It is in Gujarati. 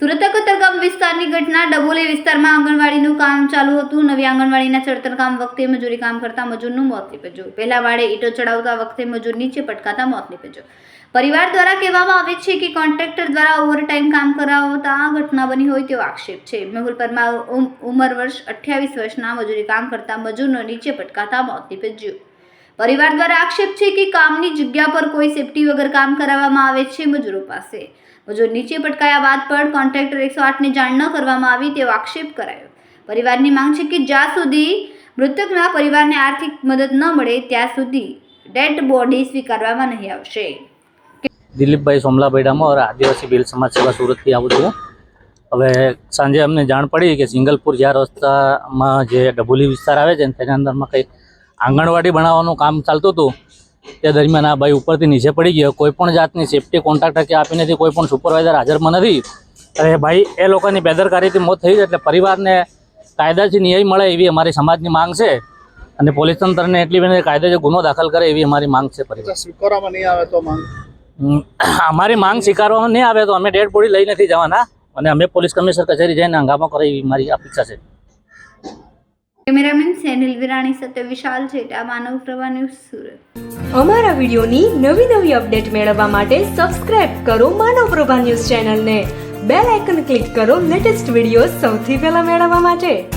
સુરતના કતારગામ વિસ્તારની ઘટના ડબોલી વિસ્તારમાં આંગણવાડીનું કામ ચાલુ હતું. નવી આંગણવાડીના ચડતર કામ વખતે મજૂરી કામ કરતા મજૂરનું મોત નીપજ્યું. પહેલા વાડે ઈંટો ચડાવતા વખતે મજૂર નીચે પટકાતા મોત નીપજ્યું. પરિવાર દ્વારા કહેવામાં આવે છે કે કોન્ટ્રાક્ટર દ્વારા ઓવરટાઈમ કામ કરાવતા આ ઘટના બની હોય તેવો આક્ષેપ છે. મેહુલ પરમાર ઉંમર વર્ષ 28 વર્ષના મજૂરી કામ કરતા મજૂરનો નીચે પટકાતા મોત નીપજ્યું. પરિવાર દ્વારા આક્ષેપ છે કે કામની જગ્યા પર કોઈ સેફટી વગર કામ કરાવવામાં આવે છે મજૂરો પાસે. મજૂર નીચે પટકાયા બાદ પણ કોન્ટ્રાક્ટર 108 ને જાણ ન કરવામાં આવી તેવો આક્ષેપ કરાયો. પરિવારની માંગ છે કે જ્યાં સુધી મૃતકના પરિવારને આર્થિક મદદ ન મળે ત્યાં સુધી ડેડ બોડી સ્વીકારવામાં નહીં આવશે. દિલીપભાઈ સોમલાભાઈ ડામોર, આદિવાસી ભીલ સમાજ સેવા સુરતથી આવું છું. હવે સાંજે અમને જાણ પડી કે સિંગલપુર જ્યાં રસ્તામાં જે ડભોલી વિસ્તાર આવે છે તેના અંદરમાં કંઈ આંગણવાડી બનાવવાનું કામ ચાલતું હતું. તે દરમિયાન આ ભાઈ ઉપરથી નીચે પડી ગયો. કોઈ પણ જાતની સેફટી કોન્ટ્રાક્ટર કે આપી નથી, કોઈ પણ સુપરવાઇઝર હાજરમાં નથી. અને ભાઈ એ લોકોની બેદરકારીથી મોત થઈ છે. એટલે પરિવારને કાયદાથી ન્યાય મળે એવી અમારી સમાજની માંગ છે અને પોલીસ તંત્રને એટલી બધી કાયદેસર ગુનો દાખલ કરે એવી અમારી માંગ છે. પરિવાર સ્વીકારવામાં નહીં આવે તો માંગ અમારી માંગ સ્વીકારવામાં નહીં આવે તો અમે ડેડ બોડી લઈ નથી જવાના અને અમે પોલીસ કમિશનર કચેરી જઈને હંગામો કરે એવી મારી અપેક્ષા છે. કેમેરામેન સેનિલ વિરાણી સાથે વિશાલ છેટા, માનવ પ્રભા ન્યૂઝ, સુરત. અમારા વિડિયોની નવી નવી અપડેટ મેળવવા માટે સબસ્ક્રાઇબ કરો માનવ પ્રભા ન્યૂઝ ચેનલને. બેલ આઇકન ક્લિક કરો લેટેસ્ટ વિડિયો સૌથી પહેલા મેળવવા માટે.